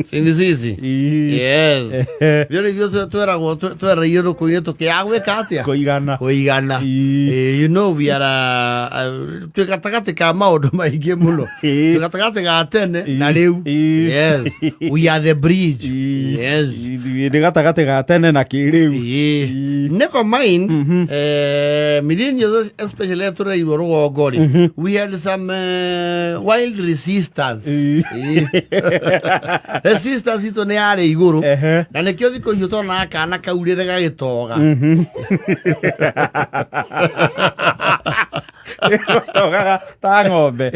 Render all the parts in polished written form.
Sindisizi. Yes. Yoni vyo tuera yero kuineto ke agwe katia. Koigana. You know we are tukatakate ka maundu maingi muno. Tukatakate ga tene na riu. Yes. We are the bridge. Yes. Tukatakate ga tene na kiriu. Never mind. Millennials especially to the Gori. We had some wild resistance. Resistance ito ne are iguru na ne kyo diko yuto na aka na kaurire ga gitoga toga ta ngombe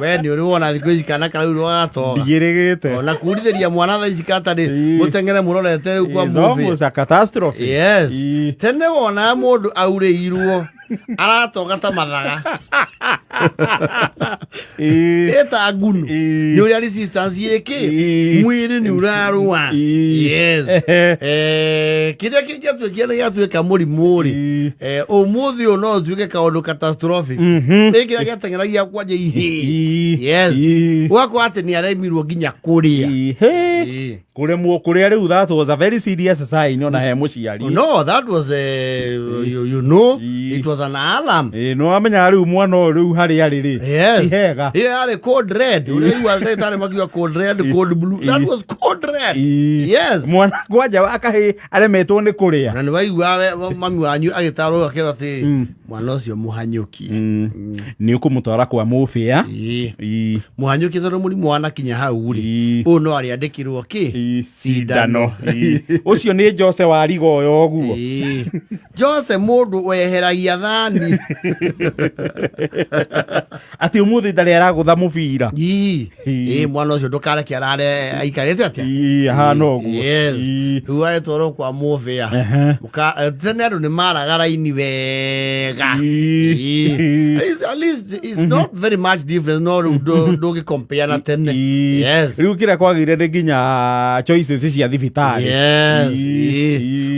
we ni uri wona diko ikana kaurire ga toga digirigite ona kuritheria mwana tha ikata ri mutengere murorete kwa movie almost a catastrophe. Yes. Tene wona mundu aure irwo aratoga ta mathaga eta agunu ni uri resistance yeke mwiri ni urarwa. Yes. Kida kiatu kiana yatu ka muri omuthi ono tuike ka ondo catastrophe ekira gatengera ya kwaje ihe. Yes. Wako ate ni aremirwo ginya kuria kuria riu that was a very serious sign ona he muciari. No, that was you know it was an alarm. No amenya riu mwana riu hari ri. Yes. Ihega. Yeah, code red. You was there tare makiwa code red, code blue. That was code red. Yes. Mwana kwaja akahe aremetwo ni kuria. Na ni waigua mami wanyu agitaro akira ati mwana ucio muhanyuki. Ni ukumutwara kwa mufia. Muhanyuki toro muri mwana kinya hau ri. Uno ari andikirwo ki sidano. Ucio ni Jose wa Rigoyo oguo. Jose mundu weheragia thani. Ati umuthi ndari aragutha mubira. Mwana ucio ndukare kiarare aikarete atia. Hana oguo. Yes. Ruwa etoro kwa mufia. Tene andu ni maraga raini wega. At least it's not very much difference. No do compare na tene. Yes. Riu kira kwagire ni ginya choices cia thibitari. Yes.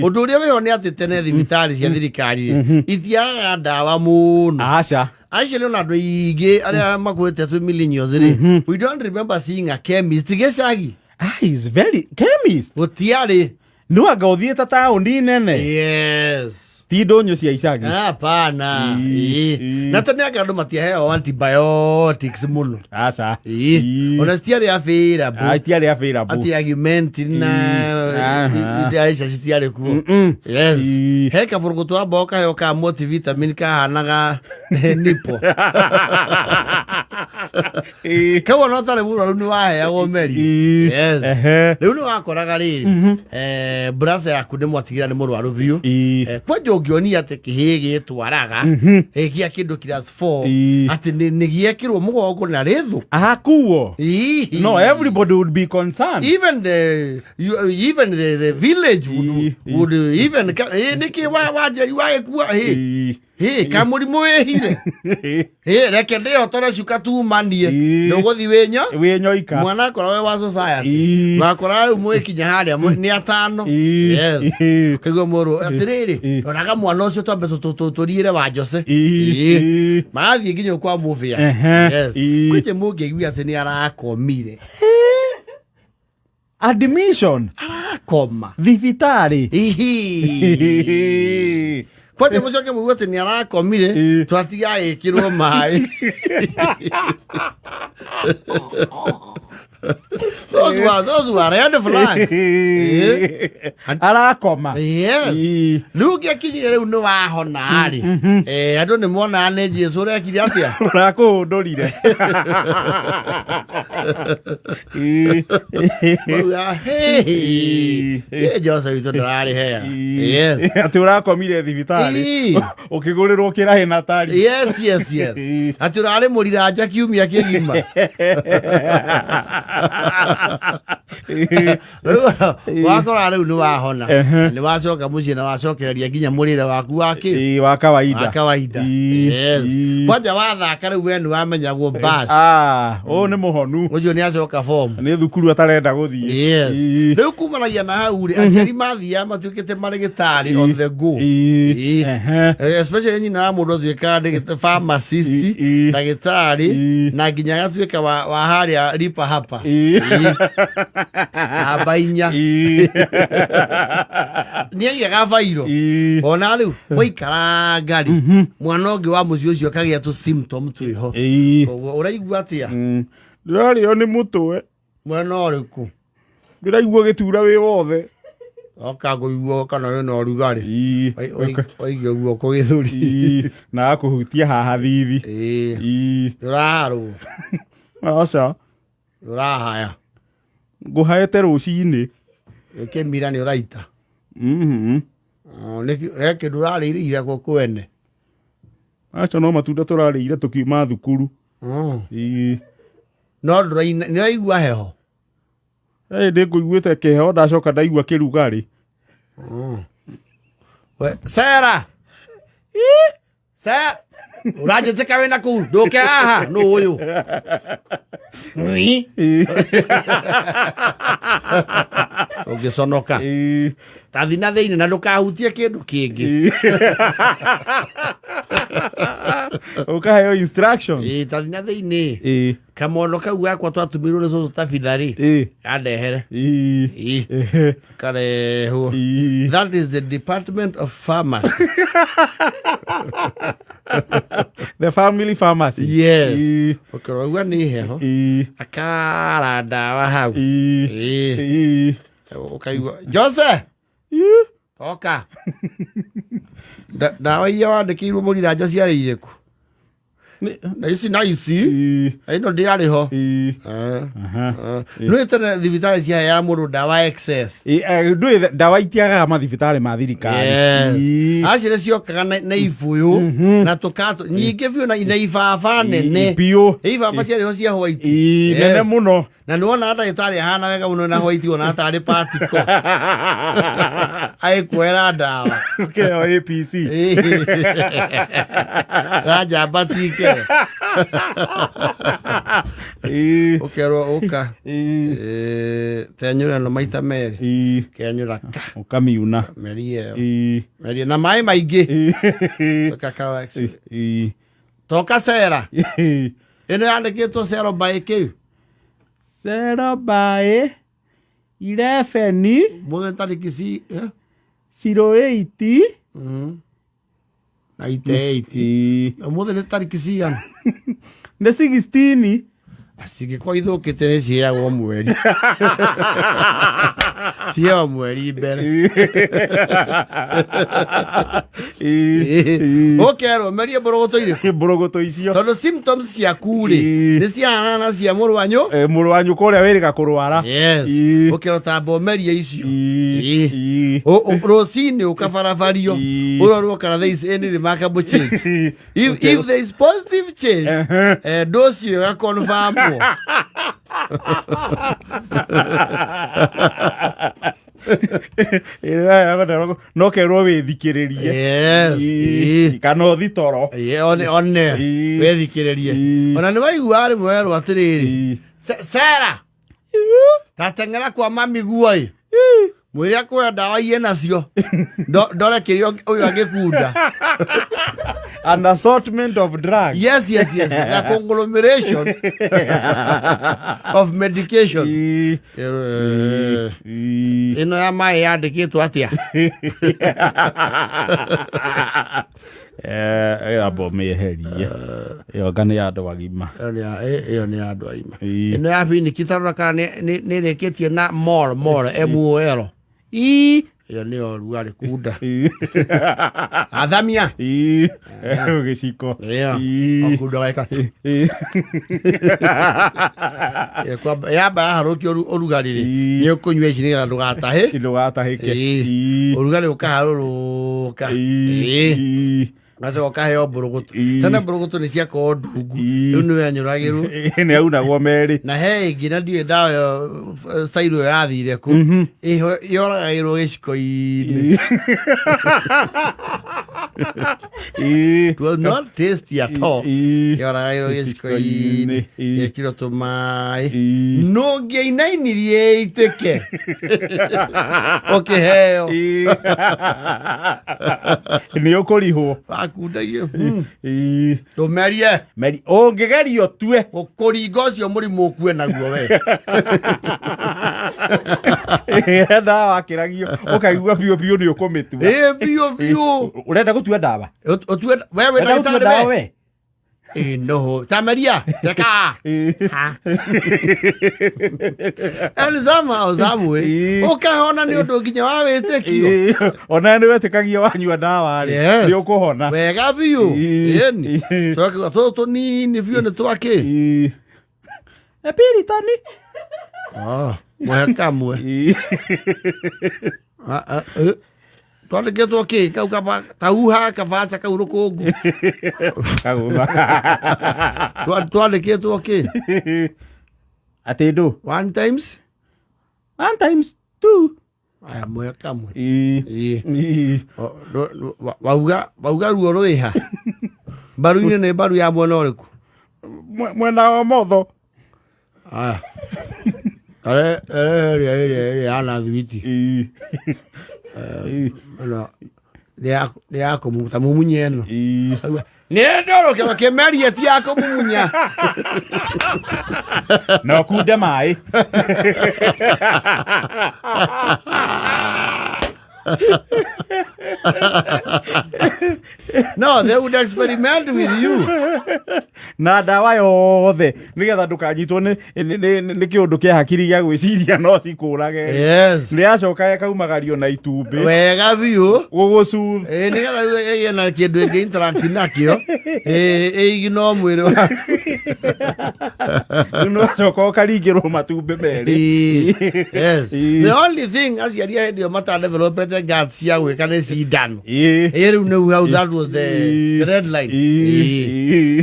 Undu uria we one ati tene thibitari cia thirikari ithiaga ndawa muno. Acha. Actually, on a day, I am going to millions. We don't remember seeing a chemist. He's very chemist. What tiare? No, I go theater town, nene. Yes. Tidonyo cia Isagi. Pana. Natania gado matia heo antibiotics muno. Asa. Ona tiare afira bu. Tiare afira bu. Ati argument na ida tiare ku. Yes. Heka furgutu aboka heo ka multivitamin ka hanaga nipo. Kawa no tare muno ni wa he ago meri. Yes. Riu ni wakoraga riri. Brother yaku ni mwatigira ni murwaru biu. Kwa jogioni ate kihege twaraga ekia kindu class 4 ati ni giekirwo mugongo na rethu akuo. No, everybody would be concerned. Even the village would even niki waje kuwa kamuri mwehire reke ndio tora shuka tu manie ndogothi wenyo ika mwana kora we wa society bakora umwe kinya haria ni atano. Yes. Kego moro atiriri oraga mwana ucio twambe tuturire wa Jose mathi nginya kwa muvia. Yes. Kwije mungegwi ati ni arakomire admission arakoma thibitari. Kwa te mochoke mugote ni arakomire twatiga ikirwo mai. Those were red flags. Arakoma. Yes. Lugi akijire riu no wahona ari. Andu ni mona ne Jesu re akiri atia. Urako ndorire. Hey, Jose wito ndari hea. Yes. Ati urakomire thibitari. Ukigurirwo kirahe na tari. Yes. Ati urare murira nja kiumia kigima. wakora riu ni wahona ni wacoka muciĩ na wacokereria nginya mũrĩre waku waki wa kawaida yes kwanja wathaka riu we ni wamenyagwo bas nĩ mũhonu ũcio nĩ acoka form nĩ thukuru atarenda gũthiĩ yes riu kumanagia na hau rĩ aciari mathiaga matuĩkĩte marĩgĩtarĩ on the go especially nyina wa mũndũ atuĩkaga pharmacist ndagĩtarĩ na nginya agatuĩka wa harĩa ripa hapa namba 4 nĩ aigaga bairo ona rĩu waikara ngari mwana ũngĩ wa mũciĩ ũcio akagĩa tũ symptom twĩho ũraigua atĩa ndĩrarĩo nĩ mũtwe mwena ũrĩkũ ndĩraigua gĩtura wĩ wothe oka ngũigua kana wĩna ũrugarĩ waigua guoko gĩthũri na akũhutia haha thithi ndũraharwo aca ndũrahaya ngũhaete rũcinĩ kĩmira nĩ ũraita kĩndũ ũrarĩire ira kwene aca no matunda tũrarĩire tũkiuma thukuru no nĩ waigua heho ndĩ ngũiguĩte kĩheho ndacoka ndaigua kĩrugarĩ Sarah ũranjĩtĩka wĩna kũu ndũke haha nũ ũyũ ũngĩconoka tathi na thĩinĩ na ndũkahutie kĩndũ kĩngĩ ũkaheo instructions tathi na thĩinĩ kamono kau gakwa twatũmirwo nĩ cũcũ tabitharĩ kandehere karehwo that is the Department of Pharmacy. The family pharmacy. Yes. Ukiroigua nĩ heho akara ndawa hau ukaigua Jose oka ndawa iria wandĩkĩirwo mũriranja ciarĩ irĩkũ na ici ĩno ndĩarĩ ho nĩ tene thibitarĩ ciaheaga mũndũ ndawa excess ndũĩ ndawa itiagaga mathibitarĩ ma thirikari acirĩ ciokaga na ibũyũ na tũkatũ nyingĩ biũ na ibaba nene ibaba ciarĩ ho cia white nene mũno na nĩ wona ndagĩtarĩ ahana wega mũno na white ona atarĩ patiko agĩkuoera ndawa keo APC rajamba tike ukerwo uka tenyũra no maita merĩ kenyũra ukamiuna merie na maĩ maingĩ kakao toka Sera ĩno yandĩkĩtwo Sera by kĩu Sera by 11 mũthenya tarĩki 08 98 mũthenya nĩ tarĩki cigana nĩ 16 cingĩkorwo ithũkĩte nĩ ciheagwo mweri ciheagwo mweri mbere ũkerwo merie mbũrũgũtũ irĩkũ mbũrũgũtũ icio tondũ symptoms ciaku rĩ nĩ ciahana na cia mũrũanyũ kũrĩa wĩrĩga kũrwara ũkerwo tamba ũmerie icio rũcinĩ ũkabarabario ũrorwo kana there is any remarkable change if there is positive change dose ĩyo ĩgakonfirmwo no kerwo wĩthikĩrĩrie kana ũthi toro one wĩthikĩrĩrie ona nĩ waigua rĩmwe werwo atĩrĩrĩ Sera tateng'era kwa mami guoĩ mwĩre akwenda ndawa iye nacio ndore kĩrĩa ũyũ angĩkunda an assortment of drugs yes a conglomeration of medication ĩno ya maĩ yandĩkĩtwo atĩa abo meherie ĩyo nga nĩ ya andũ agima ĩyo nĩ ya andũ agima ĩno ya biniki tarora kana nĩ ĩrĩkĩtie na mol MOL ĩyo nĩyo rugarĩ kunda athamia gĩciko okunda waika yamba yaharũkia ũrugarĩ rĩ nĩ ũkũnyua ici nĩgetha ndũgatahĩke ũrugarĩ ũkaharũrũka Ngacoka heo mbũrũgũtũ. Tene mbũrũgũtũ nĩ ciakorwo ndungu. Rĩu nĩwe anyũragĩrwo. Nĩ aunagwo merĩ. Na he ĩngĩ na ndiũĩ ndawa ĩyo stairo ĩyo yathire kũ. Yoragagĩrwo gĩciko-inĩ. It was not tasty at all. Yoragagĩrwo gĩciko-inĩ. Gĩkĩrwo tũmaĩ. No ngĩinainirie itĩke. Ũkĩheo. Nĩ ũkũrihwo. Wakundagio. Ndũmerie. Ũngĩgerio tue. Ũkũringa ũcio mũrimũ ũkue naguo we. Ndawa wakĩragio ũkaigua biũ biũ nĩ ũkũmĩtua. Biũ biũ. Ũrenda gũtua ndawa? Wewe ndagĩtarĩ we. No, Samaria, teka. Zamu ukahona nĩ ũndũ nginya wa wĩtĩkio. Ona nĩ wetĩkagia wanyua ndawa rĩ, nĩ ũkũhona. Wega biũ. Ĩni. Twakiuga tũnini biũ nĩ twakĩ. Epiritoni. Mwe kamwe. Twandĩkĩtwo kĩ kau tauha kabaca kau rũkũngũ. Twandĩkĩtwo kĩ atĩ ndũ one times two. Aya mwe kamwe. Wauga ruo rwĩha. Mbaru-inĩ nĩ mbaru ya mwena ũrĩkũ? Mwena wa motho. Aya ĩrĩa yana thwiti. Nĩ ya kũmuta mumunye ĩno. Nĩ ndorokero kĩmeria ti ya kũmumunya. No kunde maĩ. No, they would experiment with you. Na ndawa yothe nĩgetha ndũkanyitwo nĩ kĩũndũ kĩa hakiri gĩa gwĩciria no cikũrage. Yes. Nĩ yacoka ĩkaumagario na itumbĩ. Wega biũ. Gũgũcutha. Nĩgetha ĩgĩe na kĩndũ ĩngĩ interact nakĩo. Ĩigino mwĩrĩ waku. Nĩ wacoka ũkaringĩrwo matumbĩ merĩ. Yes. The only thing aciari hĩndĩ ĩyo matadevelopete guts cia gwĩka nĩ cindano. Rĩu nĩu hau that was the red line.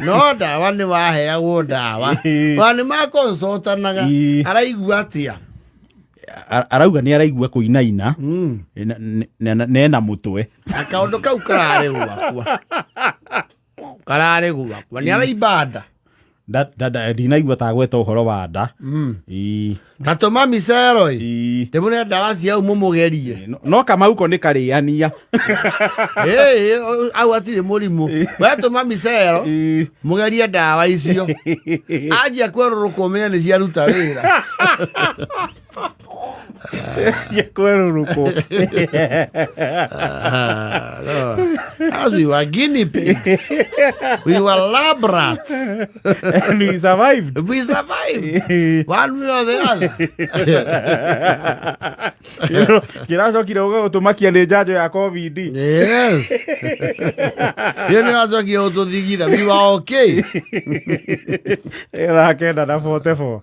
No ndawa nĩ waheagwo ndawa. Wa nĩ makonsultanaga. Araigua atĩa? Arauga nĩ araigua kũinaina. Nena mũtwe. Akaũndũ kau kararĩ gwakwa. Kararĩ gwakwa. Nĩ araimba nda. Ndinaigua tagweta ũhoro wa nda. Tatũma micero ndĩmũne ndawa cia u mũmũgerie. No kamauko nĩ karĩania. Au atirĩ mũrimũ. Wetũma micero mũgerie ndawa icio. Anjia kwerũrũka ũmenye nĩ ciaruta wĩra. Kwerũrũkũ. As we were guinea pigs. We were lab rats. And we survived. We survived. One way or the other. Kĩracokire ũgũtũmakia nĩ njanjo ya COVID. Yes. Yeye nĩ acokire ũtũthigitha. We were okay. Ĩra kenda na 44.